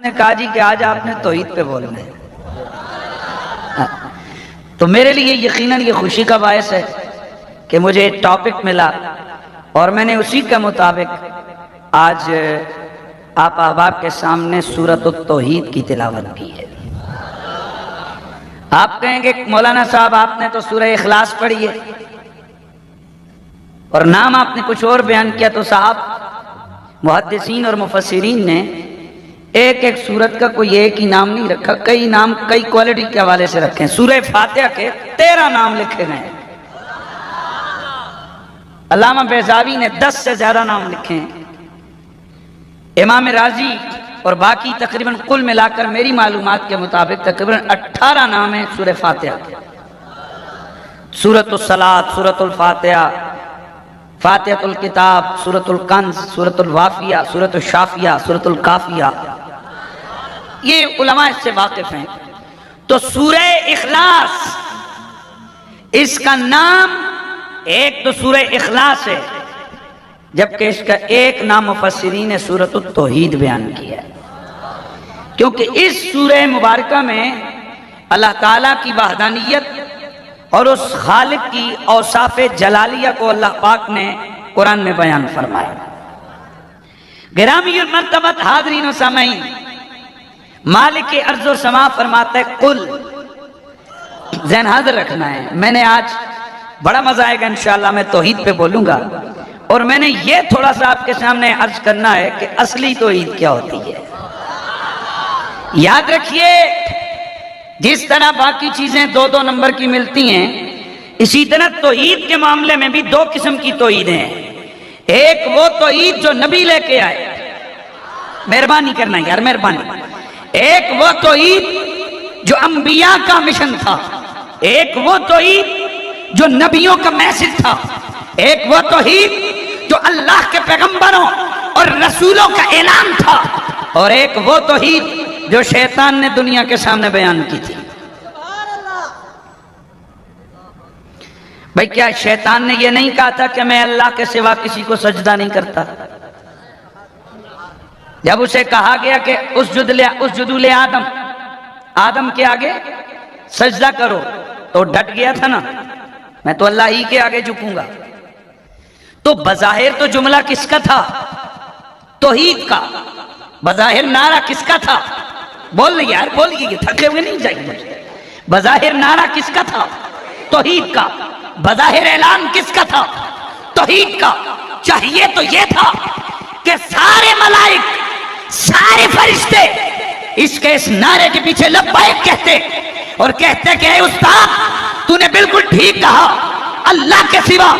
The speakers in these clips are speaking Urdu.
نے کہا جی کہ آج آپ نے توحید پہ بولنا ہے، تو میرے لیے یقیناً یہ خوشی کا باعث ہے کہ مجھے ٹاپک ملا اور میں نے اسی کے مطابق آج آپ احباب کے سامنے سورۃ التوحید کی تلاوت کی ہے۔ آپ کہیں گے مولانا صاحب آپ نے تو سورہ اخلاص پڑھی ہے اور نام آپ نے کچھ اور بیان کیا، تو صاحب محدثین اور مفسرین نے ایک ایک سورت کا کوئی ایک ہی نام نہیں رکھا، کئی نام کئی کوالٹی کے حوالے سے رکھے ہیں۔ سورہ فاتحہ کے 13 نام لکھے گئے ہیں، علامہ بیضاوی نے 10 سے زیادہ نام لکھے ہیں، امام رازی اور باقی تقریباً کل ملا کر میری معلومات کے مطابق تقریباً 18 نام ہیں سورہ فاتحہ کے۔ سورۃ الصلاۃ، سورۃ الفاتحہ، فاتحۃ الکتاب، سورۃ الکنز، سورۃ الوافیہ، سورۃ الشافیہ، سورۃ الکافیہ، یہ علماء اس سے واقف ہیں۔ تو سورہ اخلاص اس کا نام ایک تو سورہ اخلاص ہے، جبکہ اس کا ایک نام مفسرین نے سورۃ التوحید بیان کیا ہے، کیونکہ اس سورہ مبارکہ میں اللہ تعالیٰ کی وحدانیت اور اس خالق کی اوصاف جلالیہ کو اللہ پاک نے قرآن میں بیان فرمایا۔ گرامی المرتبت حاضرین و سامعین، مالک ارض و سما فرماتا ہے قل، ذہن حاضر رکھنا ہے، میں نے آج بڑا مزہ آئے گا انشاءاللہ، میں توحید پہ بولوں گا اور میں نے یہ تھوڑا سا آپ کے سامنے عرض کرنا ہے کہ اصلی توحید کیا ہوتی ہے۔ یاد رکھیے جس طرح باقی چیزیں 2 نمبر کی ملتی ہیں، اسی طرح توحید کے معاملے میں بھی 2 قسم کی توحیدیں ہیں۔ ایک وہ توحید جو نبی لے کے آئے، مہربانی کرنا یار مہربانی، ایک وہ توحید جو انبیاء کا مشن تھا، ایک وہ توحید جو نبیوں کا میسج تھا، ایک وہ توحید جو اللہ کے پیغمبروں اور رسولوں کا اعلان تھا، اور ایک وہ توحید جو شیطان نے دنیا کے سامنے بیان کی تھی۔ بھئی کیا شیطان نے یہ نہیں کہا تھا کہ میں اللہ کے سوا کسی کو سجدہ نہیں کرتا؟ جب اسے کہا گیا کہ اسجدوا لآدم، آدم کے آگے سجدہ کرو، تو ڈٹ گیا تھا نا، میں تو اللہ ہی کے آگے جھکوں گا۔ تو بظاہر تو جملہ کس کا تھا؟ توحید کا۔ بظاہر نعرہ کس کا تھا؟ بول لیں یار بولیے، تھکے ہوئے نہیں جائیں مجھے۔ بظاہر نعرہ کس کا تھا؟ توحید کا۔ بظاہر اعلان کس کا تھا؟ توحید کا۔ چاہیے تو یہ تھا کہ سارے ملائک، سارے فرشتے اس نعرے کے پیچھے لبیک کہتے اور کہتے کہ اے استاد تو نے بالکل ٹھیک کہا، اللہ کے سوا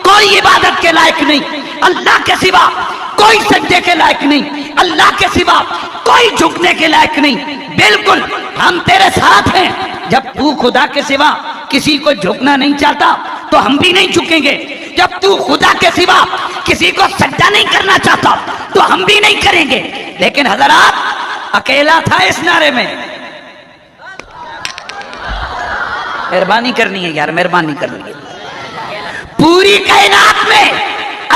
کوئی عبادت کے لائق نہیں، اللہ کے سوا کوئی سجدے کے لائق نہیں، اللہ کے سوا کوئی جھکنے کے لائق نہیں، بالکل ہم تیرے ساتھ ہیں۔ جب تو خدا کے سوا کسی کو جھکنا نہیں چاہتا تو ہم بھی نہیں جھکیں گے، جب تو خدا کے سوا کسی کو سجدہ نہیں کرنا چاہتا تو ہم بھی نہیں کریں گے۔ لیکن حضرات اکیلا تھا اس نعرے میں، مہربانی کرنی ہے یار مہربانی کرنی ہے، پوری کائنات میں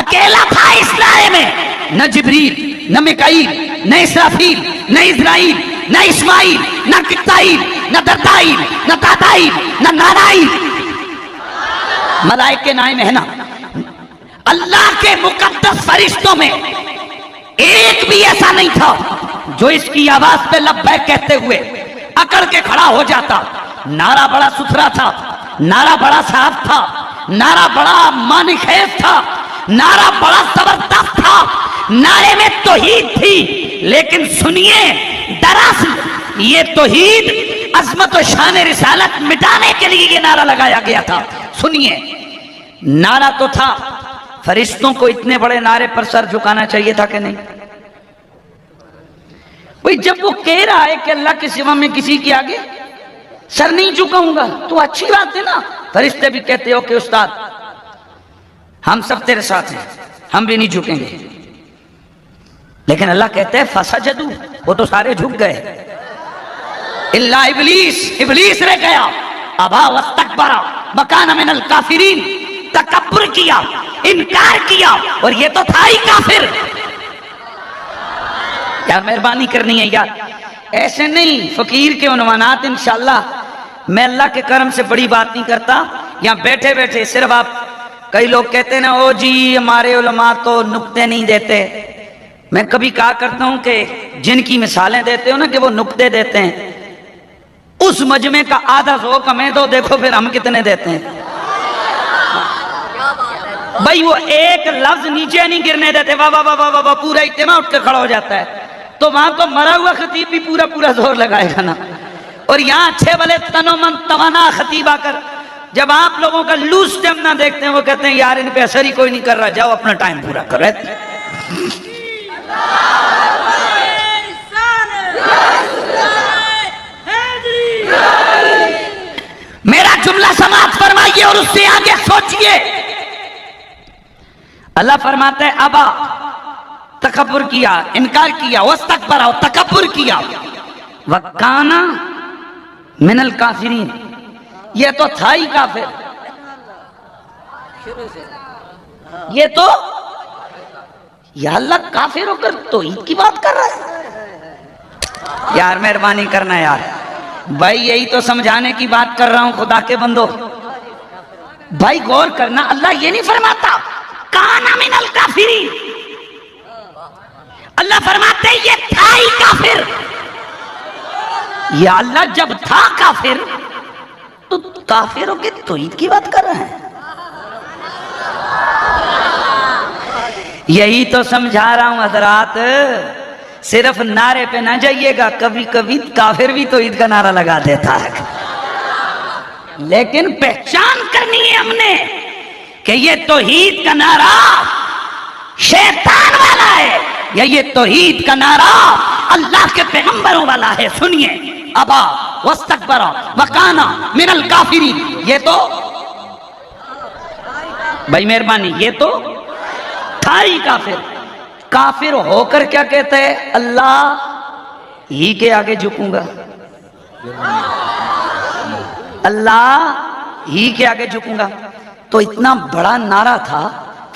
اکیلا تھا اس نعرے میں، نہ جبریل، نہ میکائیل، نہ اسرافیل، نہ اسرائیل، نہ اسماعیل، نہ کتائیل، نہ دردائیل، نہ تادائیل، نہ نارائیل، ملائکہ نائم ہے نا۔ اللہ کے مقدس فرشتوں میں ایک بھی ایسا نہیں تھا جو اس کی آواز پہ لبیک کہتے ہوئے اکڑ کے کھڑا ہو جاتا۔ نعرہ بڑا ستھرا تھا، نعرہ بڑا صاف تھا، نعرہ بڑا معنی خیز تھا، نعرہ بڑا زبردست تھا، نعرے میں توحید تھی۔ لیکن سنیے دراصل یہ توحید عظمت و شان رسالت مٹانے کے لیے یہ نعرہ لگایا گیا تھا۔ سنیے نعرہ تو تھا، فرشتوں کو اتنے بڑے نعرے پر سر جھکانا چاہیے تھا کہ نہیں؟ بھئی جب وہ کہہ رہا ہے کہ اللہ کے سوا میں کسی کے آگے سر نہیں جھکاؤں گا تو اچھی بات ہے نا۔ فرشتے بھی کہتے ہو کہ استاد ہم سب تیرے ساتھ ہیں، ہم بھی نہیں جھکیں گے، لیکن اللہ کہتے ہیں فسجدوا، وہ تو سارے جھک گئے الا ابلیس، ابلیس رہ گیا، ابا واستکبر وکان من الکافرین، تکبر کیا، انکار کیا، اور یہ تو تھا ہی کافر۔ یار مہربانی کرنی ہے یار، ایسے نہیں فقیر کے عنوانات انشاءاللہ میں اللہ کے کرم سے بڑی بات نہیں کرتا، یہاں بیٹھے بیٹھے صرف آپ، کئی لوگ کہتے ہیں نا او جی ہمارے علماء تو نکتے نہیں دیتے، میں کبھی کہا کرتا ہوں کہ جن کی مثالیں دیتے ہو نا کہ وہ نکتے دیتے ہیں، اس مجمع کا آدھا ذوق ہمیں تو دیکھو پھر ہم کتنے دیتے ہیں۔ بھائی وہ ایک لفظ نیچے نہیں گرنے دیتے، واہ واہ واہ واہ، پورا اجتماع اٹھ کے کھڑا ہو جاتا ہے، تو وہاں تو مرا ہوا خطیب بھی پورا زور لگائے گا نا، اور یہاں اچھے بھلے تن و من توانا خطیب آ کر جب آپ لوگوں کا لوز ٹائم نہ دیکھتے ہیں وہ کہتے ہیں یار ان پہ اثر ہی کوئی نہیں کر رہا، جاؤ اپنا ٹائم پورا کرو۔ میرا جملہ سماعت فرمائیے اور اس سے آگے سوچئے۔ اللہ فرماتا ہے ابا، تکبر کیا، انکار کیا، واستکبر، تکبر کیا، وکانا من الکافرین، یہ تو تھا ہی کافر، یہ تو یا اللہ کافر ہو کر توحید کی بات کر رہا ہے۔ یار مہربانی کرنا یار، بھائی یہی تو سمجھانے کی بات کر رہا ہوں خدا کے بندو، بھائی غور کرنا، اللہ یہ نہیں فرماتا کانا من الکافرین، اللہ فرماتے ہیں یہ تھا ہی کافر۔ یا اللہ جب تھا کافر تو کافروں کے توحید کی بات کر رہے ہیں۔ یہی تو سمجھا رہا ہوں حضرات، صرف نعرے پہ نہ جائیے گا، کبھی کبھی کافر بھی توحید کا نعرہ لگا دیتا ہے، لیکن پہچان کرنی ہے ہم نے کہ یہ توحید کا نعرہ شیطان والا ہے یا یہ توحید کا نعرہ اللہ کے پیغمبروں والا ہے۔ سنیے، ابا واستکبر وکانا من الکافرین، یہ تو بھائی مہربانی، یہ تو تھا ہی کافر۔ کافر ہو کر کیا کہتا ہے؟ اللہ ہی کے آگے جھکوں گا، اللہ ہی کے آگے جھکوں گا۔ تو اتنا بڑا نعرہ تھا،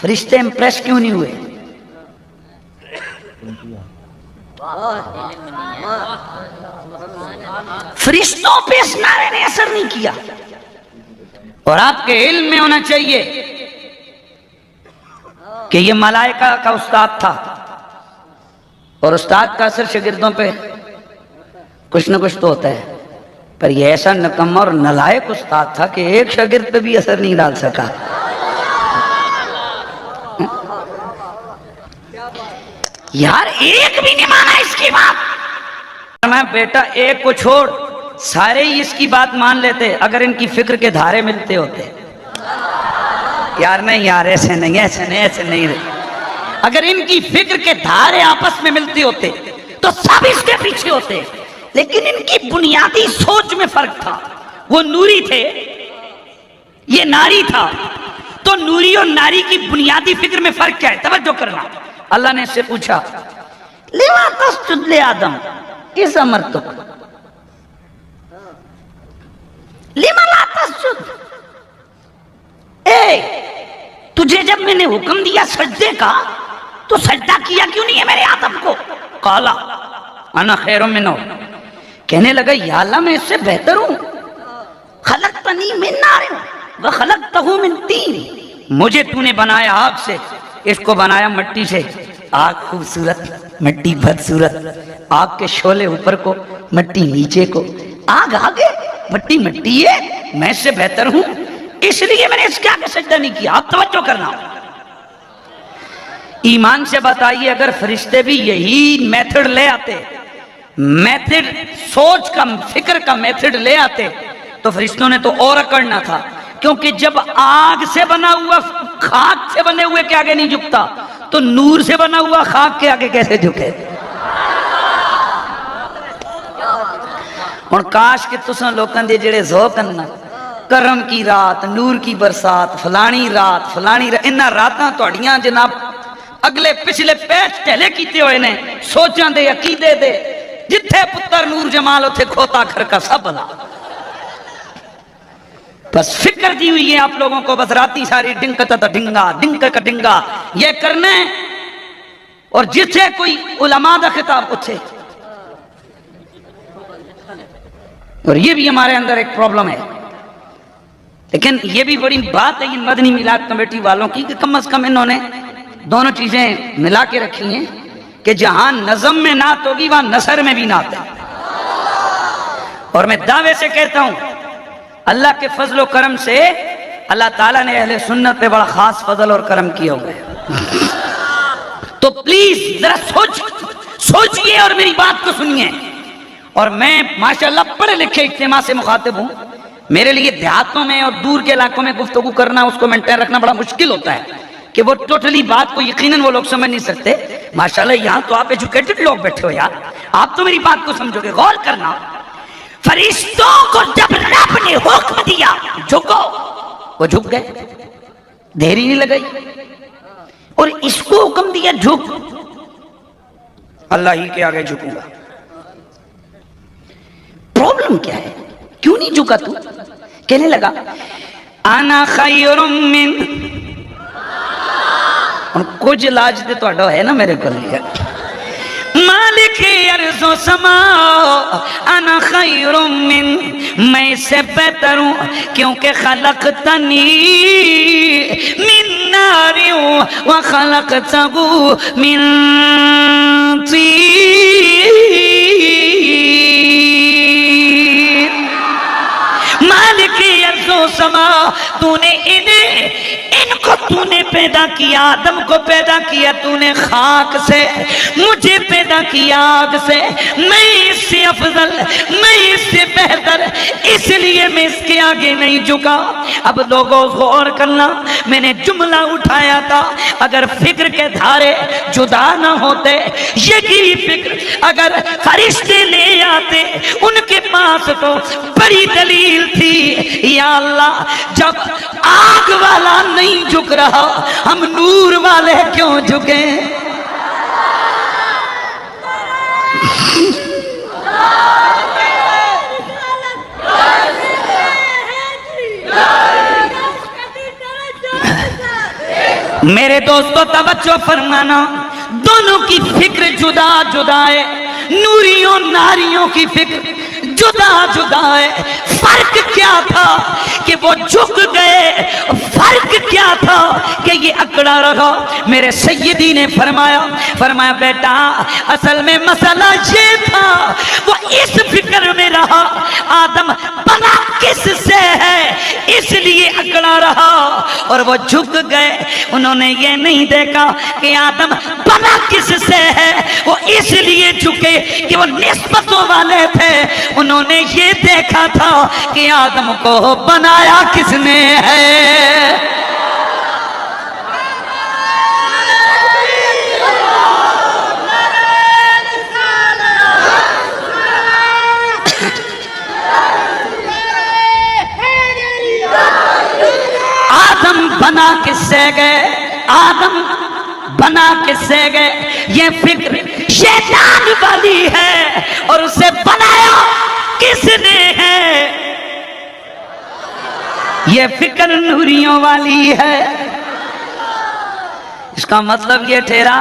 فرشتے امپریس کیوں نہیں ہوئے؟ فرشتوں پہ اس نعرے نے اثر نہیں کیا۔ اور آپ کے علم میں ہونا چاہیے کہ یہ ملائکہ کا استاد تھا، اور استاد کا اثر شاگردوں پہ کچھ نہ کچھ تو ہوتا ہے، پر یہ ایسا نکمہ اور نالائق استاد تھا کہ ایک شاگرد پہ بھی اثر نہیں ڈال سکا۔ یار ایک بھی نہیں مانا اس کی بات، میں بیٹا ایک کو چھوڑ سارے ہی اس کی بات مان لیتے اگر ان کی فکر کے دھارے ملتے ہوتے۔ یار نہیں یار، ایسے نہیں ایسے نہیں ایسے نہیں، اگر ان کی فکر کے دھارے آپس میں ملتے ہوتے تو سب اس کے پیچھے ہوتے، لیکن ان کی بنیادی سوچ میں فرق تھا۔ وہ نوری تھے، یہ ناری تھا، تو نوری اور ناری کی بنیادی فکر میں فرق کیا ہے؟ توجہ کرنا۔ اللہ نے اس سے پوچھا لما تسجد لآدم اذ امرتک، لما لا تسجد، تجھے جب میں نے حکم دیا سجدے کا تو سجدہ کیا کیوں نہیں ہے میرے آدم کو؟ قالا انا خیر منہ، کہنے لگا یا اللہ میں اس سے بہتر ہوں، خلقتنی من نار وخلقتہ من طین، مجھے تو نے بنایا آگ سے، اس کو بنایا مٹی سے، آگ خوبصورت مٹی بدصورت، آگ کے شعلے اوپر کو مٹی نیچے کو، آگ آگے مٹی مٹی ہے، میں اس سے بہتر ہوں، اس لیے میں نے اس کے آگے سجدہ نہیں کیا۔ آپ توجہ کرنا، ایمان سے بتائیے اگر فرشتے بھی یہی میتھڈ لے آتے، میتھڈ سوچ کا فکر کا میتھڈ لے آتے تو فرشتوں نے تو اور اکڑنا تھا، کیونکہ جب آگ سے بنا ہوا خاک سے بنے ہوئے کے آگے نہیں جھکتا تو نور سے بنا ہوا خاک کے آگے کیسے جھکے؟ اور کاش کہ تساں لوکاں دے جڑے ذوق ہیں نا، کرم کی رات، نور کی برسات، فلانی رات، انہاں راتاں تہاڈیاں جناب اگلے پچھلے پیچ ٹھیلے کیتے ہوئے نے سوچاں دے، عقیدے دے، جتھے پتر نور جمال اتھے کھوتا کھر کا سب بلا۔ بس فکر دی ہوئی ہے آپ لوگوں کو، بس راتی ساری ڈنکتا تا ڈنگا ڈنکا کا ڈنگا یہ کرنے، اور جتھے کوئی علماء دا خطاب اتھے اور یہ بھی ہمارے اندر ایک پرابلم ہے. لیکن یہ بھی بڑی بات ہے یہ مدنی میلاد کمیٹی والوں کی کہ کم از کم انہوں نے دونوں چیزیں ملا کے رکھی ہیں کہ جہاں نظم میں نعت ہوگی وہاں نثر میں بھی نعت ہے. اور میں دعوے سے کہتا ہوں اللہ کے فضل و کرم سے اللہ تعالیٰ نے اہل سنت پہ بڑا خاص فضل اور کرم کیا ہوا ہے. تو پلیز ذرا سوچئے اور میری بات کو سنیے. اور میں ماشاءاللہ پڑھے لکھے اجتماع سے مخاطب ہوں. میرے لیے دیہاتوں میں اور دور کے علاقوں میں گفتگو کرنا اس کو مینٹین رکھنا بڑا مشکل ہوتا ہے کہ وہ ٹوٹلی بات کو یقیناً وہ لوگ سمجھ نہیں سکتے. ماشاءاللہ یہاں تو آپ ایجوکیٹڈ لوگ بیٹھے ہو یار, آپ تو میری بات کو سمجھو گے. غور کرنا, فرشتوں کو جب رب نے حکم دیا جھکو, وہ جھک گئے, دیری نہیں لگائی. اور اس کو حکم دیا جھک, اللہ ہی کے آگے جھکوں گا. پرابلم کیا ہے, کیوں نہیں جھکا تو؟ کہنے لگا انا خیر من, اور کچھ لاج تے تو ہے نا میرے کو لیا مالک ارض و سما, انا خیر من, میں اس سے بہتر ہوں کیونکہ خلقتنی من نار و خلقتہ من طین. مالک ارض و سما, تو نے ان کو تو نے پیدا کیا, آدم کو پیدا کیا تو نے خاک سے, مجھے پیدا کیا آگ سے. میں اس سے افضل, میں اس سے بہتر, اس لیے میں اس کے آگے نہیں جھکا. اب لوگوں غور کرنا, میں نے جملہ اٹھایا تھا اگر فکر کے دھارے جدا نہ ہوتے, یہی فکر اگر فرشتے لے آتے, ان کے پاس تو بڑی دلیل تھی. یا اللہ جب آگ والا نہیں جھک رہا ہم نور والے کیوں جھکیں؟ میرے دوستو توجہ فرمانا, دونوں کی فکر جدا جدا ہے, نوریوں ناریوں کی فکر جدا جدا ہے. فرق کیا تھا کہ وہ جھک گئے, فرق کیا تھا کہ یہ اکڑا رہا. میرے سیدی نے فرمایا بیٹا اصل میں مسئلہ یہ تھا, وہ اس فکر میں رہا آدم بنا کس سے ہے اس لیے اکڑا رہا, اور وہ جھک گئے. انہوں نے یہ نہیں دیکھا کہ آدم بنا کس سے ہے, وہ اس لیے جھکے کہ وہ نسبتوں والے تھے. انہوں نے یہ دیکھا تھا کہ آدم کو بنایا کس نے ہے. آدم بنا کس سے گئے, آدم بنا کس سے گئے, یہ فکر شیطان والی ہے, اور اسے بنایا کس نے ہے, یہ فکر نوریوں والی ہے. اس کا مطلب یہ ٹھہرا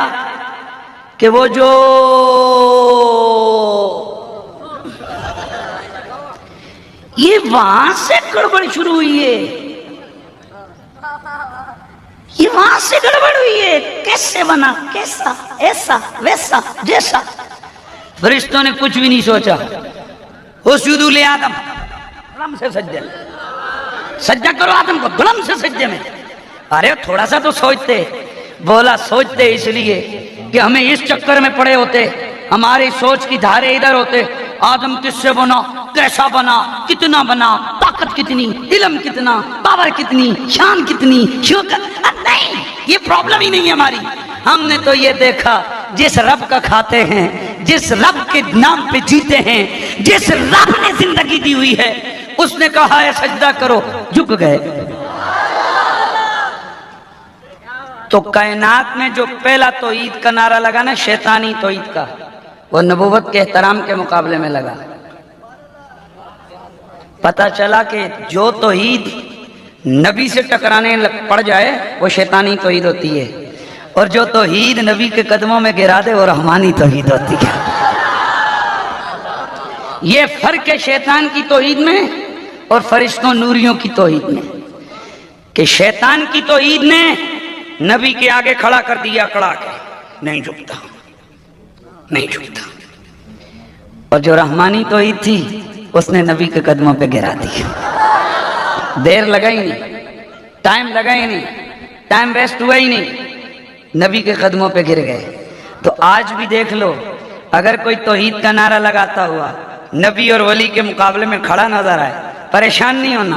کہ وہ جو یہ وہاں سے گڑبڑ شروع ہوئی ہے, یہ وہاں سے گڑبڑ ہوئی ہے. کیسے بنا, کیسا, ایسا, ویسا, جیسا. فرشتوں نے کچھ بھی نہیں سوچا, اسجدوا لآدم, دھڑم سے سجدے, سجدہ کرو آدم کو دھڑم سے سجدے میں. ارے تھوڑا سا تو سوچتے. بولا سوچتے اس لیے کہ ہمیں اس چکر میں پڑے ہوتے, ہماری سوچ کی دھارے ادھر ہوتے. آدم کس سے بنا, کیسا بنا, کتنا بنا, طاقت کتنی, علم کتنا, پاور کتنی, شان کتنی, نہیں, یہ پرابلم ہی نہیں ہے ہماری. ہم نے تو یہ دیکھا جس رب کا کھاتے ہیں, جس رب کے نام پہ جیتے ہیں, جس رب نے زندگی دی ہوئی ہے, اس نے کہا ہے سجدہ کرو, جھک گئے. تو کائنات میں جو پہلا توحید کا نعرہ لگا نا, شیطانی توحید کا, وہ نبوت کے احترام کے مقابلے میں لگا. پتا چلا کہ جو توحید نبی سے ٹکرانے پڑ جائے وہ شیطانی توحید ہوتی ہے, اور جو توحید نبی کے قدموں میں گرا دے وہ رحمانی توحید ہوتی ہے. یہ فرق ہے شیطان کی توحید میں اور فرشتوں نوریوں کی توحید میں، کہ شیطان کی توحید نے نبی کے آگے کھڑا کر دیا، کھڑا کے نہیں جھکتا، نہیں جھکتا، اور جو رحمانی توحید تھی اس نے نبی کے قدموں پہ گرا دیا، دیر لگا ہی نہیں، ٹائم لگا ہی نہیں، ٹائم ویسٹ ہوا ہی نہیں، نبی کے قدموں پہ گر گئے۔ تو آج بھی دیکھ لو، اگر کوئی توحید کا نعرہ لگاتا ہوا نبی اور ولی کے مقابلے میں کھڑا نظر آئے، پریشان نہیں ہونا،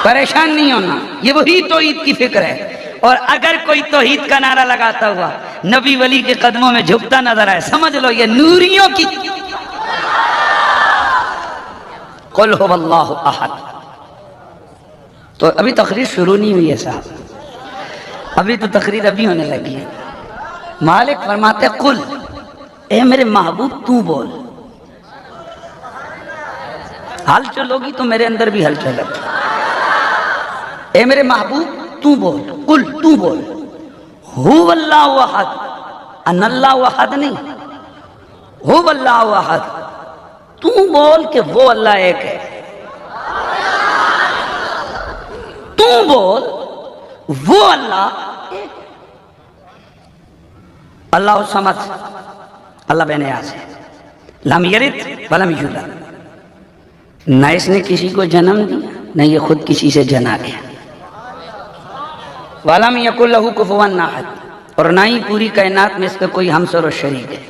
پریشان نہیں ہونا، یہ وہی توحید کی فکر ہے۔ اور اگر کوئی توحید کا نعرہ لگاتا ہوا نبی ولی کے قدموں میں جھکتا نظر آئے، سمجھ لو یہ نوریوں کی۔ قل هو اللہ احد۔ تو ابھی تقریر شروع نہیں ہوئی ہے صاحب، ابھی تو تقریر ابھی ہونے لگی ہے۔ مالک فرماتے قل، اے میرے محبوب تو بول، ہلچل ہوگی تو میرے اندر بھی ہلچل ہوگی۔ اے میرے محبوب تو بول، قل تو بول، هو اللہ احد، ان اللہ احد نہیں، هو اللہ احد، تو بول کہ وہ اللہ ایک ہے، تو بول وہ اللہ ایک ہے۔ اللہ الصمد، اللہ بے نیاز ہے، لم یلد ولم یولد، نہ اس نے کسی کو جنم دیا نہ یہ خود کسی سے جنا گیا، ولم یکن لہ کفوا احد، اور نہ ہی پوری کائنات میں اس کا کوئی ہمسر و شریک ہے۔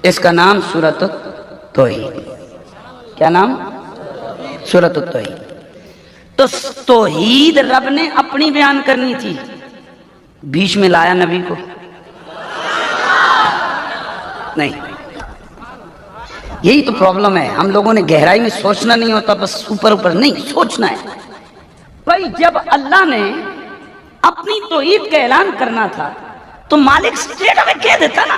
اس کا نام سورۃ التوحید، کیا نام؟ سورۃ التوحید۔ تو توحید رب نے اپنی بیان کرنی تھی، بیچ میں لایا نبی کو نہیں۔ یہی تو پرابلم ہے، ہم لوگوں نے گہرائی میں سوچنا نہیں ہوتا، بس اوپر اوپر نہیں سوچنا ہے۔ بھائی جب اللہ نے اپنی توحید کا اعلان کرنا تھا تو مالک سٹریٹ میں کہہ دیتا نا،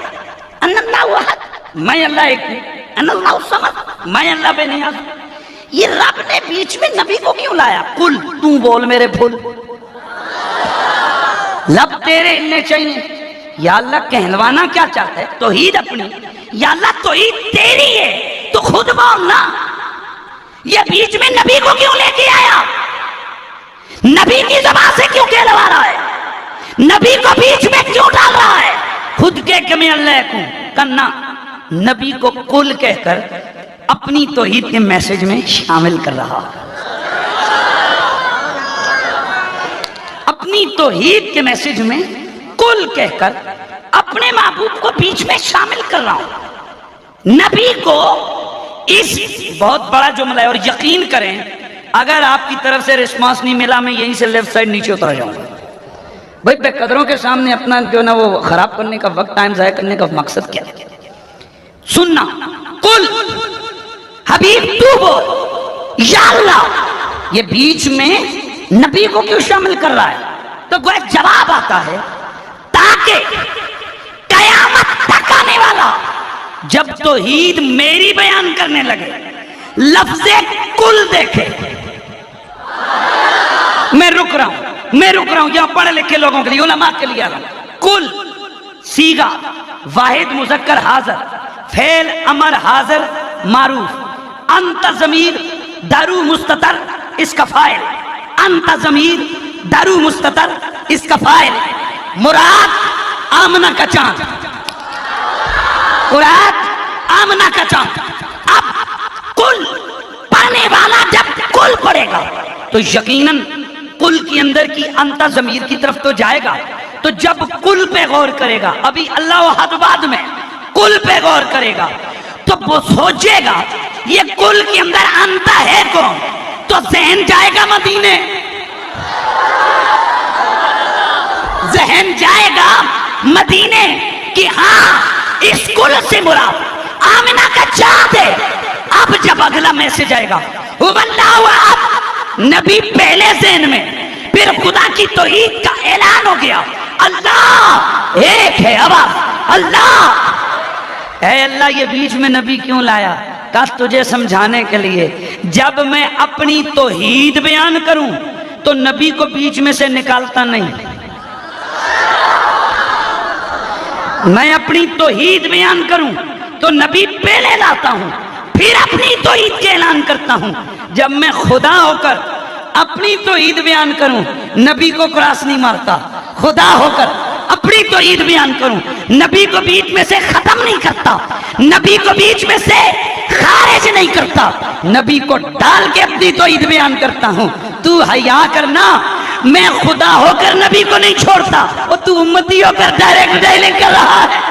ان اللہ احد، میں اللہ ایک ہوں، ان اللہ الصمد، میں اللہ بے نیاز ہوں۔ یہ رب نے بیچ میں نبی کو کیوں لایا؟ قل تو بول میرے پھول، لب تیرے ہلنے چاہیے۔ یا اللہ کہلوانا کیا چاہتا ہے؟ توحید اپنی۔ یا اللہ توحید تیری ہے تو خود بولنا، یہ بیچ میں نبی کو کیوں لے کے آیا؟ نبی کی زبان سے کیوں کہلوا رہا ہے؟ نبی کو بیچ میں کیوں ڈال رہا ہے؟ خود کہہ کہ میں اللہ ہوں کرنا، نبی کو قل کہہ کر اپنی توحید کے میسج میں شامل کر رہا، اپنی توحید کے میسج میں قل کہہ کر اپنے محبوب کو بیچ میں شامل کر رہا ہوں۔ نبی کو اس بہت بڑا جملہ ہے، اور یقین کریں اگر آپ کی طرف سے رسپانس نہیں ملا میں یہیں سے لیفٹ سائڈ نیچے اتر جاؤں گا۔ بھائی بے قدروں کے سامنے اپنا جو نا وہ خراب کرنے کا وقت، ٹائم ضائع کرنے کا مقصد کیا ہے؟ سننا، قل حبیب تو بول، یا اللہ، یہ بیچ میں نبی کو کیوں شامل کر رہا ہے؟ تو کوئی جواب آتا ہے تاکہ قیامت تک آنے والا جب توحید میری بیان کرنے لگے لفظ کل دیکھے۔ میں رک رہا ہوں یہاں پڑھے لکھے لوگوں کے لیے، علماء کے لیے۔ کل صیغہ واحد مذکر حاضر، فعل امر حاضر معروف، انت ضمیر درو مستتر اس کا فاعل، انت ضمیر درو مستتر اس کا فاعل، مراد آمنہ کا چاند، مراد آمنہ کا چاند۔ اب کل پڑھنے والا جب کل پڑھے گا تو یقیناً کل کی اندر کی انت ضمیر کی طرف تو جائے گا، تو جب کل پہ غور کرے گا، ابھی اللہ احد بعد میں کل پہ غور کرے گا تو وہ سوچے گا یہ کل کے اندر انت ہے کون، تو ذہن جائے گا مدینے، ذہن جائے گا مدینے کہ ہاں اس کل سے مراد آمنہ کا چاند ہے۔ اب جب اگلا میسج آئے گا اللہ احد، نبی پہلے ذہن میں، پھر خدا کی توحید کا اعلان ہو گیا، اللہ ایک ہے، آواز اللہ۔ اے اللہ یہ بیچ میں نبی کیوں لایا؟ کہا تجھے سمجھانے کے لیے، جب میں اپنی توحید بیان کروں تو نبی کو بیچ میں سے نکالتا نہیں، میں اپنی توحید بیان کروں تو نبی پہلے لاتا ہوں، پھر اپنی توحید کے اعلان کرتا ہوں۔ جب میں خدا ہو کر اپنی توحید بیان کروں، نبی کو کراس نہیں مارتا۔ خدا ہو کر اپنی توحید بیان کروں، نبی کو بیچ میں سے ختم نہیں کرتا، نبی کو بیچ میں سے خارج نہیں کرتا، نبی کو ڈال کے اپنی توحید بیان کرتا ہوں۔ تو حیا کرنا، میں خدا ہو کر نبی کو نہیں چھوڑتا، اور تو امتی ہو کر ڈائریکٹ ڈائلنگ کر رہا ہے۔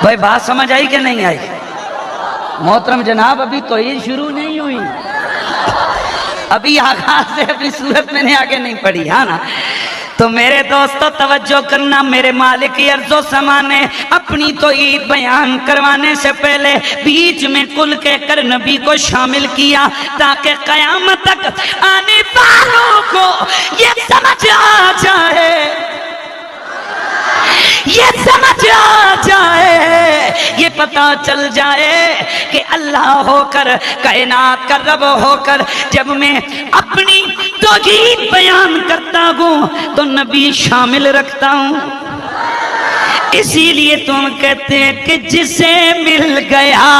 بھائی بات سمجھ آئی کہ نہیں آئی؟ محترم جناب، ابھی توحید شروع نہیں ہوئی، ابھی آغاز سے اپنی صورت میں نے آگے نہیں پڑھی، ہاں نا؟ تو میرے دوستو توجہ کرنا، میرے مالک ارض و سما نے اپنی توحید بیان کروانے سے پہلے بیچ میں کل کہہ کر نبی کو شامل کیا، تاکہ قیامت تک آنے والوں کو یہ سمجھ آ جائے، یہ سمجھ آ جائے، یہ پتہ چل جائے کہ اللہ ہو کر، کائنات کا رب ہو کر جب میں اپنی توحید بیان کرتا ہوں تو نبی شامل رکھتا ہوں۔ اسی لیے تم کہتے ہیں کہ جسے مل گیا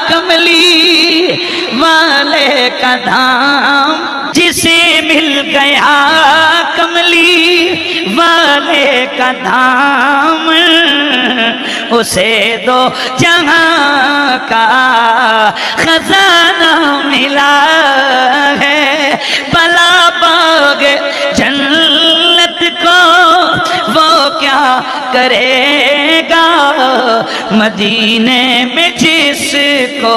کملی والے کا دھام، جسے مل گیا کملی والے کا دھام، اسے دو جہاں کا خزانہ ملا ہے۔ بلا باغ جنت کو وہ کیا کرے گا، مدینے میں جس کو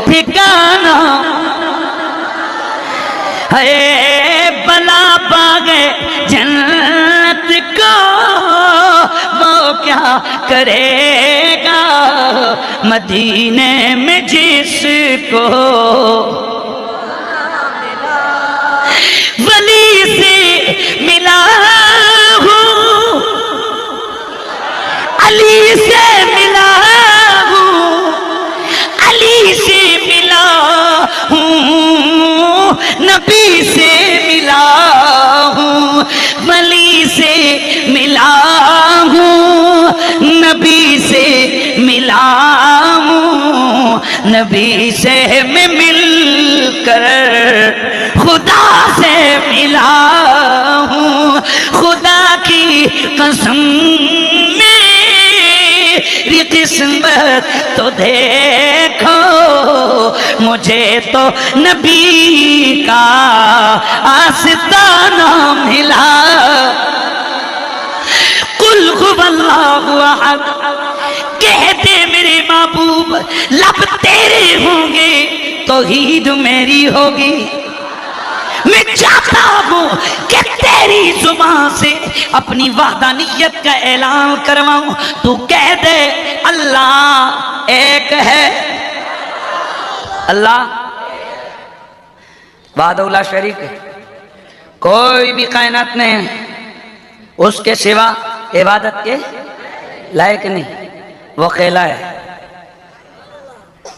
ٹھکانہ ہے، بلا باغ جنت کو وہ کیا کرے گا، مدینے میں جس کو ولی سے ملا ہوں، علی سے ملا ہوں، علی سے ملا ہوں، نبی سے ملا ہوں، ولی سے ملا ہوں، نبی سے ملا ہوں، نبی سے میں مل کر خدا سے ملا ہوں۔ خدا کی قسم میری قسمت تو دیکھو، مجھے تو نبی کا آستانہ ملا۔ قل هو اللہ احد، کہتے میرے محبوب لب تیرے ہوں گے توحید میری ہوگی۔ میں چاہتا ہوں کہ تیری زبان سے اپنی وحدانیت کا اعلان کرواؤں، تو کہہ دے اللہ ایک ہے، اللہ وحدہ لا شریک ہے، کوئی بھی کائنات میں اس کے سوا عبادت کے لائق نہیں، وہ اکیلا ہے،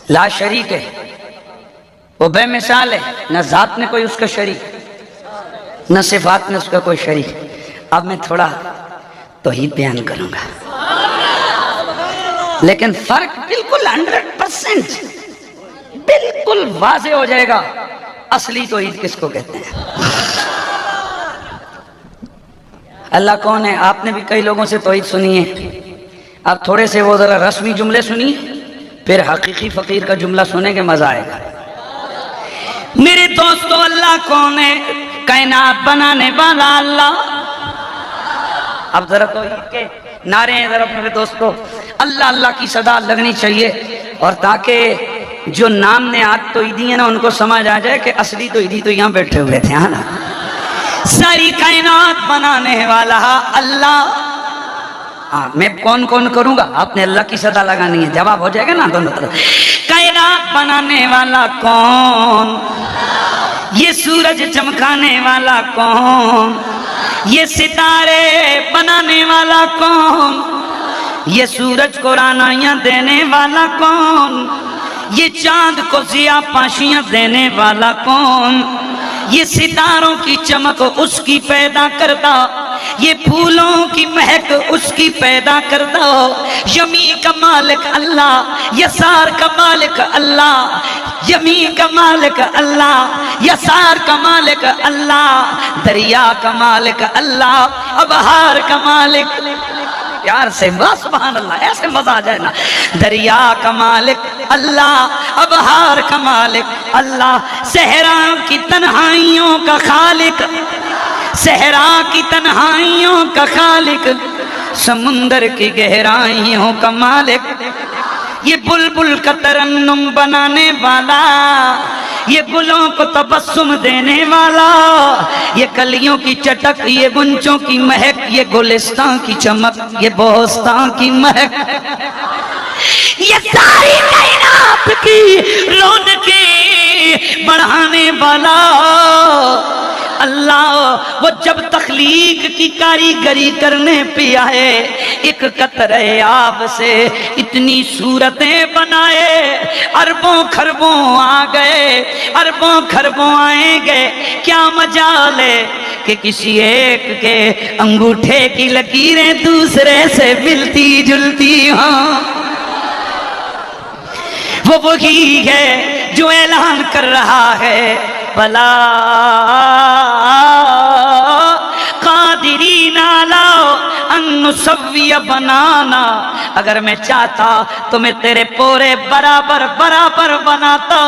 لا شریک ہے، وہ بے مثال ہے، نہ ذات میں کوئی اس کا شریک، نہ صفات میں اس کا کوئی شریک۔ اب میں تھوڑا توحید بیان کروں گا، لیکن فرق بالکل 100% بالکل واضح ہو جائے گا اصلی توحید کس کو کہتے ہیں۔ اللہ کون ہے؟ آپ نے بھی کئی لوگوں سے توحید سنی ہے، اب تھوڑے سے وہ ذرا رسمی جملے سنیے، پھر حقیقی فقیر کا جملہ سنیں گے، مزہ آئے گا۔ میرے دوستو اللہ کون ہے؟ کائنات بنانے والا اللہ۔ اب ذرا توحید کے نعرے ہیں ذرا میرے دوستو، اللہ اللہ کی صدا لگنی چاہیے، اور تاکہ جو نام نے آج توحیدی ہیں نا ان کو سمجھ آ جائے کہ اصلی توحیدی تو یہاں بیٹھے ہوئے تھے، ہاں نا۔ ساری کائنات بنانے والا اللہ، میں کون کون کروں گا، آپ نے اللہ کی صدا لگانی ہے، جواب ہو جائے گا نا دونوں طرف۔ کائنات بنانے والا کون؟ یہ سورج چمکانے والا کون؟ یہ ستارے بنانے والا کون؟ یہ سورج کو رانائیاں دینے والا کون؟ یہ چاند کو ضیاء پاشیاں دینے والا کون؟ یہ ستاروں کی چمک اس کی پیدا کرتا، یہ پھولوں کی مہک اس کی پیدا کرتا، یمین کا مالک اللہ، یسار کا مالک اللہ، یمین کا مالک اللہ، یسار کا مالک اللہ، دریا کا مالک اللہ، ابحار کا مالک، پیار سے سبحان اللہ، ایسے مزہ آ جائے نا، دریا کا مالک اللہ، ابحار کا مالک اللہ، صحرا کی تنہائیوں کا خالق، صحرا کی تنہائیوں کا خالق، سمندر کی گہرائیوں کا مالک، یہ بلبل کا ترنم بنانے والا، یہ گلوں کو تبسم دینے والا، یہ کلیوں کی چٹک، یہ گنچوں کی مہک، یہ گلستان کی چمک، یہ بوستان کی مہک، یہ ساری کائنات کی رونقیں بڑھانے والا اللہ، وہ جب تخلیق کی کاریگری کرنے پہ آئے، ایک قطرے آب سے اتنی صورتیں بنائے، اربوں خربوں آ گئے، اربوں خربوں آئیں گے، کیا مجال ہے کہ کسی ایک کے انگوٹھے کی لکیریں دوسرے سے ملتی جلتی ہوں۔ وہ وہی ہے جو اعلان کر رہا ہے، بلا قادرین علی ان نسوی بنانا، اگر میں چاہتا تو میں تیرے پورے برابر برابر بناتا،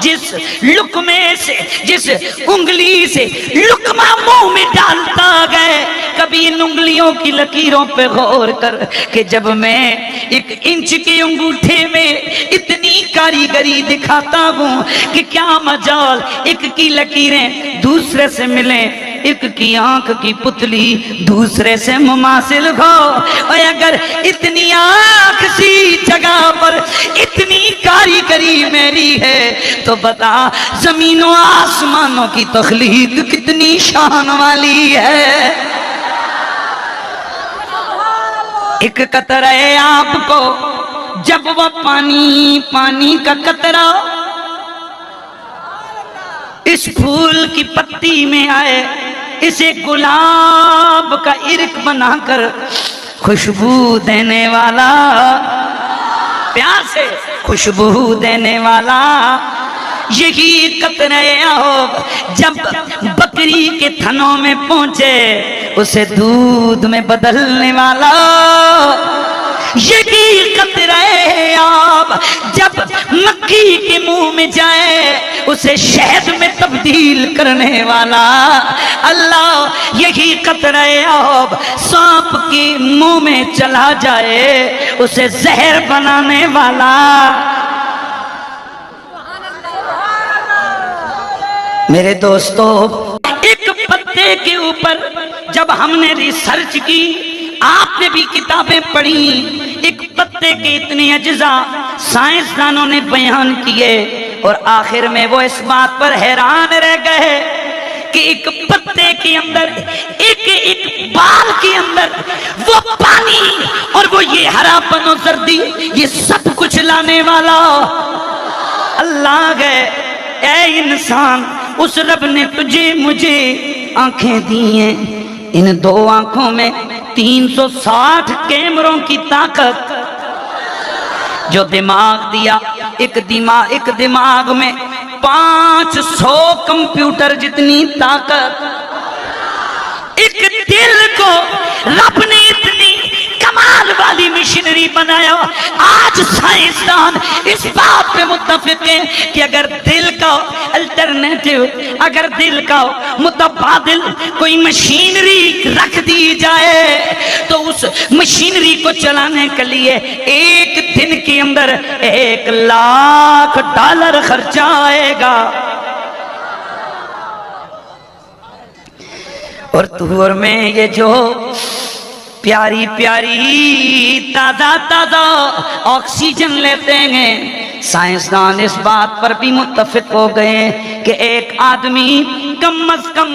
جس لقمے سے، جس انگلی سے لقمہ منہ میں ڈالتا گئے، کبھی ان انگلیوں کی لکیروں پہ غور کر کہ جب میں ایک انچ کے انگوٹھے میں اتنی کاریگری دکھاتا ہوں کہ کیا مجال ایک کی لکیریں دوسرے سے ملیں، ایک کی آنکھ کی پتلی دوسرے سے مماثل ہو، اور اگر اتنی آنکھ سی جگہ پر اتنی کاریگری میری ہے تو بتا زمین و آسمانوں کی تخلیق کتنی شان والی ہے۔ ایک قطرے آپ کو جب وہ پانی کا قطرہ اس پھول کی پتی میں آئے، اسے گلاب کا عرق بنا کر خوشبو دینے والا، پیار سے خوشبو دینے والا، یہی قطرے آب جب بکری کے تھنوں میں پہنچے اسے دودھ میں بدلنے والا، یہی قطرے آب جب مکھی کے منہ میں جائے اسے شہد میں تبدیل کرنے والا اللہ، یہی قطرے آب سانپ کے منہ میں چلا جائے اسے زہر بنانے والا۔ میرے دوستو، ایک پتے کے اوپر جب ہم نے ریسرچ کی، آپ نے بھی کتابیں پڑھی، ایک پتے کے اتنے اجزاء سائنسدانوں نے بیان کیے، اور آخر میں وہ اس بات پر حیران رہ گئے کہ ایک پتے کے اندر، ایک بال کے اندر وہ پانی اور وہ یہ ہرا پن و زردی، یہ سب کچھ لانے والا اللہ ہے۔ اے انسان، اس رب نے تجھے مجھے آنکھیں دی ہیں، ان دو آنکھوں میں 360 کیمروں کی طاقت، جو دماغ دیا، ایک دماغ میں 500 کمپیوٹر جتنی طاقت، ایک دل کو رب نے اتنی کمال والی مشینری بنایا۔ آج سائنسدان اس بات پہ متفق ہیں کہ اگر دل کا الٹرنیٹو، اگر دل کا متبادل کوئی مشینری رکھ دی جائے تو اس مشینری کو چلانے کے لیے ایک دن کے اندر $1,00,000 خرچہ آئے گا، اور طور میں یہ جو پیاری پیاری تازہ آکسیجن لیتے ہیں، سائنسدان اس بات پر بھی متفق ہو گئے کہ ایک آدمی کم از کم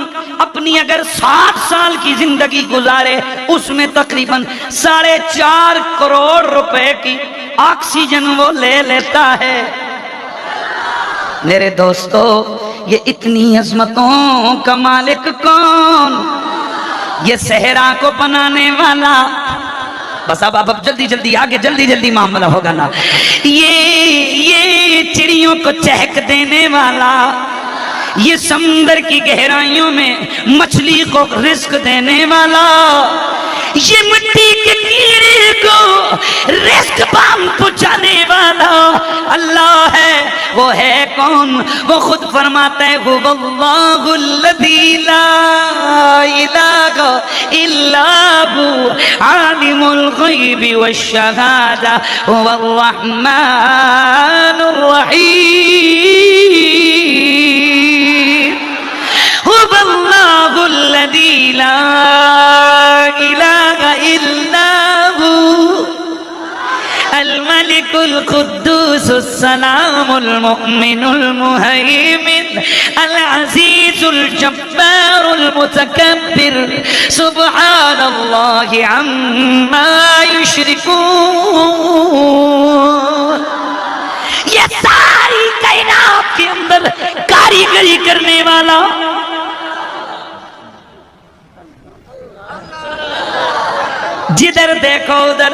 اپنی اگر 60 سال کی زندگی گزارے اس میں تقریباً 4.5 کروڑ روپے کی آکسیجن وہ لے لیتا ہے۔ میرے دوستو، یہ اتنی عظمتوں کا مالک کون؟ یہ صحرا کو بنانے والا، بس اب جلدی جلدی آگے جلدی جلدی معاملہ ہوگا نا، یہ چڑیوں کو چہک دینے والا، یہ سمندر کی گہرائیوں میں مچھلی کو رزق دینے والا، یہ مٹی کے کیڑے کو رزق پام پہنچانے والا اللہ ہے۔ وہ ہے کون؟ وہ خود فرماتا ہے هو اللہ الذی لا الہ الا هو عالم الغیب والشہادہ هو الرحمن الرحیم هو اللہ الذی لا الہ الا هو الملك القدوس السلام المؤمن المهيمن العزيز الجبار المتكبر سبحان الله عما يشركون۔ یہ ساری کائنات کے اندر کاریگری کرنے والا، جدھر دیکھو ادھر،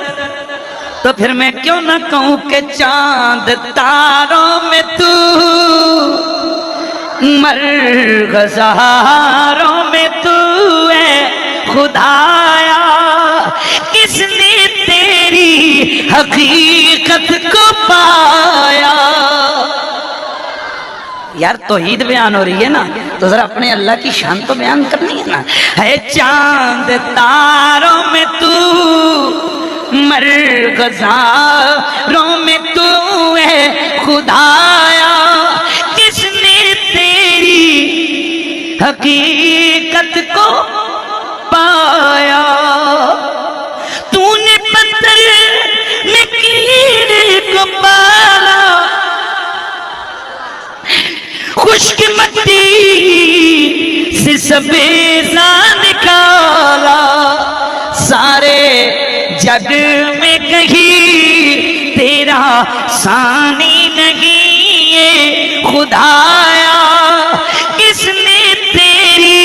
تو پھر میں کیوں نہ کہوں کہ چاند تاروں میں تو، مرغزاروں میں تو ہے خدایا، کس نے تیری حقیقت کو پایا؟ یار توحید بیان ہو رہی ہے نا، تو ذرا اپنے اللہ کی شان تو بیان کرنی ہے نا۔ ہے چاند تاروں میں تو، مرغزاروں میں تو ہے خدایا، کس نے تیری حقیقت کو پایا؟ تو نے پتھر میں کیڑے کو پالا، خشک مٹی سے سبزہ نکالا، سارے جگ میں کہیں تیرا ثانی نہیں ہے خدایا، کس نے تیری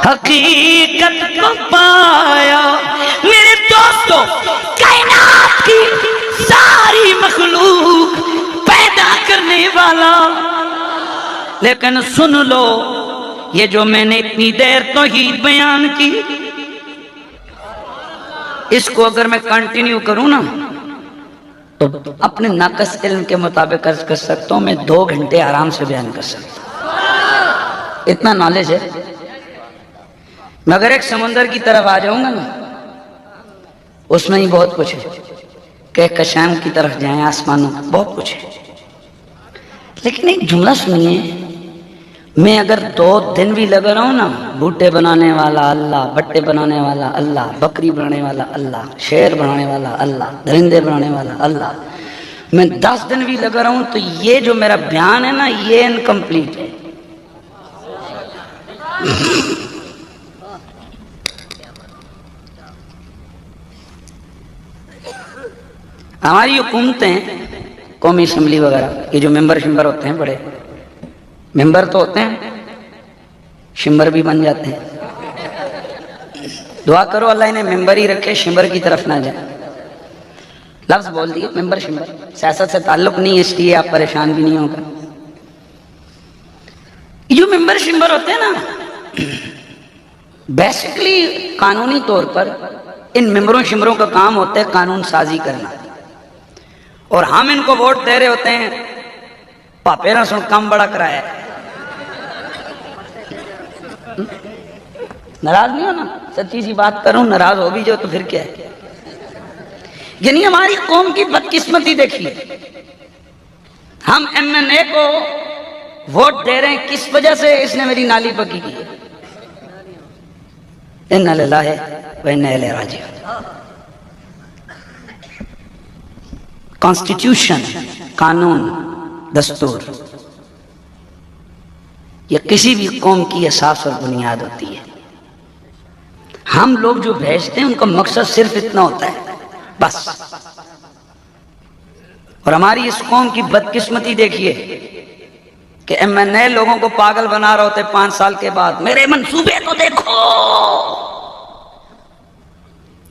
حقیقت کو پایا؟ میرے دوستو، کائنات کی ساری مخلوق پیدا کرنے والا، لیکن سن لو، یہ جو میں نے اتنی دیر توحید بیان کی، اس کو اگر میں کنٹینیو کروں نا تو اپنے ناقص علم کے مطابق عرض کر سکتا ہوں میں 2 گھنٹے آرام سے بیان کر سکتا ہوں، اتنا نالج ہے۔ میں اگر ایک سمندر کی طرف آ جاؤں گا نا، اس میں ہی بہت کچھ ہے، کہکشان کی طرف جائیں، آسمانوں بہت کچھ ہے، لیکن ایک جملہ سنیے، میں اگر 2 دن بھی لگا رہا ہوں نا، بوٹے بنانے والا اللہ، بٹے بنانے والا اللہ، بکری بنانے والا اللہ، شیر بنانے والا اللہ، درندے بنانے والا اللہ، میں 10 دن بھی لگا رہا ہوں تو یہ جو میرا بیان ہے نا، یہ انکمپلیٹ ہے۔ ہماری حکومتیں، قومی اسمبلی وغیرہ، یہ جو ممبر شمبر ہوتے ہیں، بڑے ممبر تو ہوتے ہیں، شمبر بھی بن جاتے ہیں۔ دعا کرو اللہ انہیں ممبر ہی رکھے، شمبر کی طرف نہ جائے۔ لفظ بول دیے ممبر شمبر، سیاست سے تعلق نہیں، اس لیے آپ پریشان بھی نہیں ہوگا۔ جو ممبر شمبر ہوتے ہیں نا، بیسکلی قانونی طور پر ان ممبروں شمبروں کا کام ہوتا ہے قانون سازی کرنا، اور ہم ان کو ووٹ دے رہے ہوتے ہیں، پاپے نہ سن کام بڑا کرایا ہے۔ ناراض نہیں ہونا، سچی سی بات کروں، ناراض ہو بھی جو تو پھر کیا ہے؟ یعنی ہماری قوم کی بدقسمتی دیکھیے، ہم MNA کو ووٹ دے رہے ہیں، کس وجہ سے؟ اس نے میری نالی پکی کی ہے۔ اِنَّا لِلَّهِ وَإِنَّا إِلَيْهِ رَاجِعُونَ۔ کانسٹیٹیوشن، قانون، دستور، یہ کسی بھی قوم کی اساس اور بنیاد ہوتی ہے۔ ہم لوگ جو بھیجتے ہیں ان کا مقصد صرف اتنا ہوتا ہے بس۔ اور ہماری اس قوم کی بدقسمتی دیکھیے کہ ایم این اے لوگوں کو پاگل بنا رہے ہوتے 5 سال کے بعد، میرے منصوبے کو دیکھو۔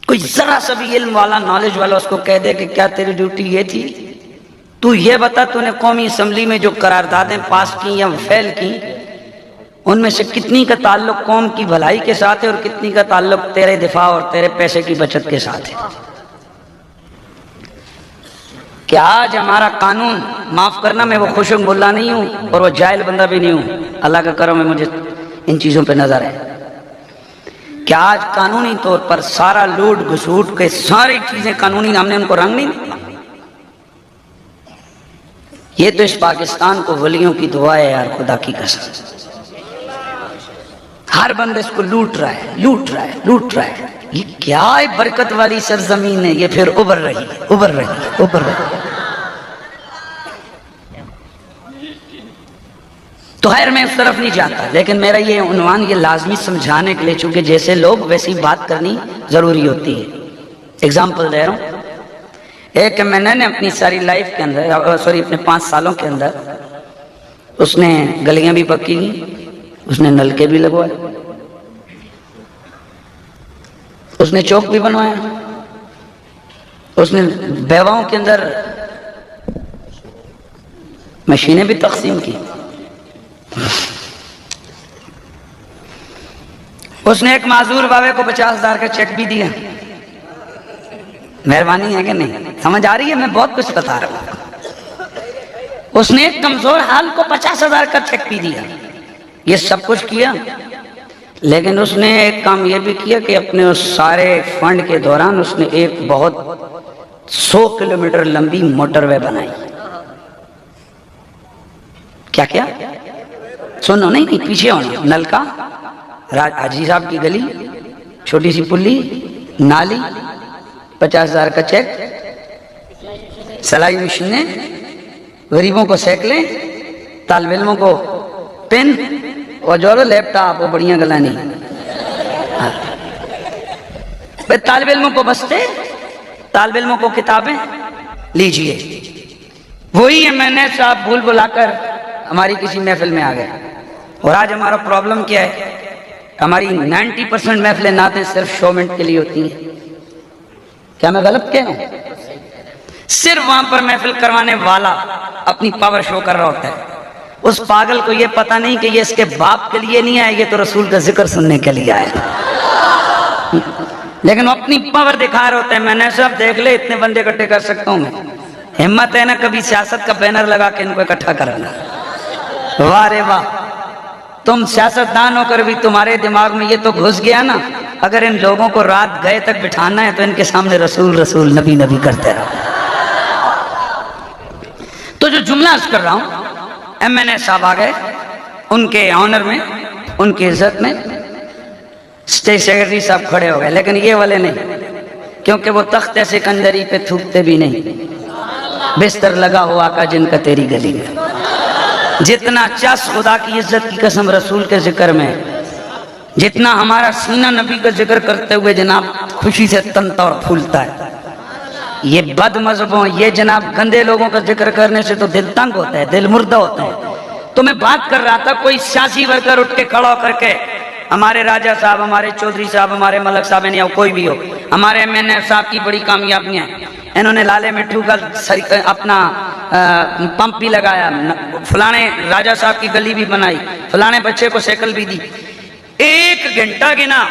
کوئی ذرا سا بھی علم والا، نالج والا اس کو کہہ دے کہ کیا تیری ڈیوٹی یہ تھی، تو یہ بتا تو نے قومی اسمبلی میں جو قراردادیں پاس کی یا فیل کی، ان میں سے کتنی کا تعلق قوم کی بھلائی کے ساتھ ہے اور کتنی کا تعلق تیرے دفاع اور تیرے پیسے کی بچت کے ساتھ ہے؟ کہ آج ہمارا قانون، معاف کرنا میں وہ خشک ملا نہیں ہوں اور وہ جاہل بندہ بھی نہیں ہوں، اللہ کا کرم ہے مجھے ان چیزوں پہ نظر ہے، کہ آج قانونی طور پر سارا لوٹ گھسوٹ کے ساری چیزیں قانونی، ہم نے ان کو رنگ نہیں دیا۔ یہ تو اس پاکستان کو ولیوں کی دعا ہے یار، خدا کی قسم۔ ہر بندہ اس کو لوٹ رہا ہے، لوٹ رہا ہے، لوٹ رہا ہے۔ یہ کیا ہے برکت والی سرزمین ہے، یہ پھر ابھر رہی ہے، ابھر رہی ہے، ابھر رہی ہے۔ تو خیر میں اس طرف نہیں جاتا، لیکن میرا یہ عنوان یہ لازمی سمجھانے کے لیے، چونکہ جیسے لوگ ویسی بات کرنی ضروری ہوتی ہے۔ اگزامپل دے رہا ہوں، ایک میں نے اپنی ساری لائف کے اندر، اپنے 5 سالوں کے اندر، اس نے گلیاں بھی پکی کی، اس نے نلکے بھی لگوائے، اس نے چوک بھی بنوایا، اس نے بیواؤں کے اندر مشینیں بھی تقسیم کی، اس نے ایک معذور بابے کو 50,000 کا چیک بھی دیا۔ مہربانی ہے کہ نہیں؟ سمجھ آ رہی ہے؟ میں بہت کچھ بتا رہا ہوں۔ اس نے ایک کمزور حال کو 50,000 کا چیک بھی دیا، یہ سب کچھ کیا، لیکن اس نے ایک کام یہ بھی کیا کہ اپنے اس سارے فنڈ کے دوران اس نے ایک بہت 100 کلومیٹر لمبی موٹر وے بنائی۔ کیا کیا؟ سنو، نہیں پیچھے ہونا، نلکا، حاجی صاحب کی گلی، چھوٹی سی پلی، نالی، 50,000 کا چیک، سلائی مشینیں، غریبوں کو سائیکلیں، طالب علموں کو پین اور جو لیپ ٹاپ، وہ بڑیاں گلا نہیں، طالب علموں کو بستے، طالب علموں کو کتابیں لیجئے۔ وہی ہے، میں نے صاحب بھول بلا کر ہماری کسی محفل میں آ گئے، اور آج ہمارا پرابلم کیا ہے؟ ہماری 90% محفلیں نعتیں صرف شومنٹ کے لیے ہوتی ہیں۔ کیا میں غلط کہہ رہا ہوں؟ صرف وہاں پر محفل کروانے والا اپنی پاور شو کر رہا ہوتا ہے، اس پاگل کو یہ پتہ نہیں کہ یہ اس کے باپ کے لیے نہیں آئے، یہ تو رسول کا ذکر سننے کے لیے آئے، لیکن وہ اپنی پاور دکھا رہے ہوتے ہیں۔ میں نے سب دیکھ لے، اتنے بندے اکٹھے کر سکتا ہوں میں، ہمت ہے نا کبھی سیاست کا بینر لگا کے ان کو اکٹھا کرنا؟ واہ رے واہ، تم سیاستدان ہو کر بھی تمہارے دماغ میں یہ تو گھس گیا نا، اگر ان لوگوں کو رات گئے تک بٹھانا ہے تو ان کے سامنے رسول رسول، نبی نبی کرتے رہو۔ تو جو جملہ عرض کر رہا ہوں، ایم این اے صاحب آ گئے، ان کے آنر میں، ان کی عزت میں اسٹیٹ سیکرٹری صاحب کھڑے ہو گئے، لیکن یہ والے نہیں، کیونکہ وہ تخت سکندری پہ تھوکتے بھی نہیں، بستر لگا ہوا کا جن کا تیری گلی میں، جتنا چس خدا کی عزت کی قسم رسول کے ذکر میں، جتنا ہمارا سینہ نبی کا ذکر کرتے ہوئے جناب خوشی سے تنتا اور پھولتا ہے، یہ بد مذہبوں، یہ جناب گندے لوگوں کا ذکر کرنے سے تو دل تنگ ہوتا ہے، دل مردہ ہوتا ہے۔ تو میں بات کر رہا تھا، کوئی سیاسی ورکر اٹھ کے کھڑا ہو کر کے، ہمارے راجہ صاحب، ہمارے چودھری صاحب، ہمارے ملک صاحب نہیں ہو، کوئی بھی ہو، ہمارے ایم این اے صاحب کی بڑی کامیابیاں ہیں، انہوں نے لالے مٹھو کا اپنا پمپ بھی لگایا، فلانے راجہ صاحب کی گلی بھی بنائی، فلانے بچے کو سائیکل بھی دی، 1 گھنٹہ گنا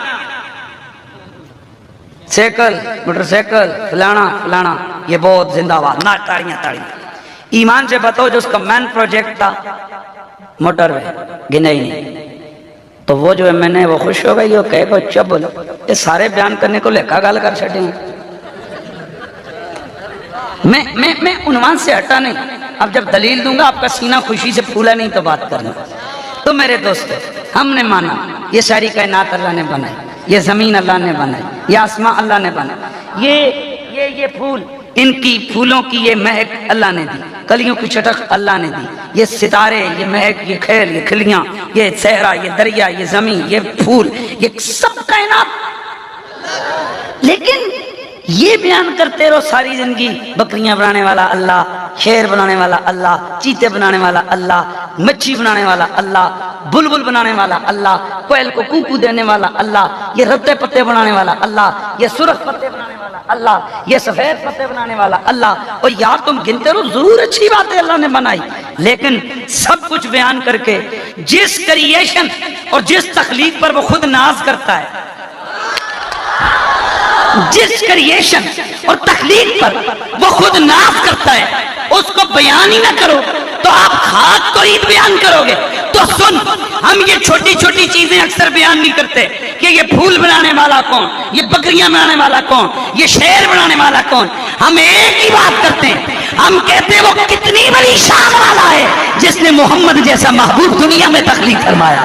سائیکل، موٹر سائیکل، فلانا فلانا، یہ بہت زندہ باد، نہ تاڑیاں تاڑیاں۔ ایمان سے بتاؤ جو اس کا مین پروجیکٹ تھا موٹر وے، گنا ہی نہیں۔ تو وہ جو ہے میں نے وہ خوش ہو گئی، وہ کہے گا اچھا بولو، یہ سارے بیان کرنے کو لکھا گال کر چھٹے ہیں۔ میں عنوان سے ہٹا نہیں، اب جب دلیل دوں گا آپ کا سینہ خوشی سے پھولا نہیں تو بات کرنا۔ تو میرے دوستو، ہم نے مانا یہ ساری کائنات اللہ نے بنائی، یہ زمین اللہ نے بنائی، یہ آسمان اللہ نے بنائی، یہ پھول ان کی پھولوں کی یہ مہک اللہ نے دی، کلیوں کی چٹک اللہ نے دی، یہ ستارے، یہ مہک، یہ کھیل، یہ کھلیاں، یہ صحرا، یہ دریا، یہ زمین، یہ پھول، یہ سب کائنات۔ لیکن یہ بیان کرتے رہو ساری زندگی، بکریاں بنانے والا اللہ، شیر بنانے والا اللہ، چیتے بنانے والا اللہ، مچھی بنانے والا اللہ، بلبل بنانے والا اللہ، کوئل کو کوکو دینے والا اللہ، یہ رتے پتے بنانے والا اللہ، یہ سرخ پتے بنانے والا اللہ، یہ سفید پتے بنانے والا اللہ۔ اور یار تم گنتے رہو، ضرور اچھی بات ہے اللہ نے بنائی، لیکن سب کچھ بیان کر کے جس کریشن اور جس تخلیق پر وہ خود ناز کرتا ہے، جس کریشن اور تخلیق پر وہ خود ناز کرتا ہے، اس کو بیان ہی نہ کرو تو آپ خاک کو عید بیان کرو گے۔ تو سن، ہم یہ چھوٹی چھوٹی چیزیں اکثر بیان نہیں کرتے کہ یہ پھول بنانے والا کون، یہ بکریاں بنانے والا کون، یہ شیر بنانے والا کون۔ ہم ایک ہی بات کرتے ہیں، ہم کہتے ہیں وہ کتنی بڑی شان والا ہے جس نے محمد جیسا محبوب دنیا میں تخلیق فرمایا۔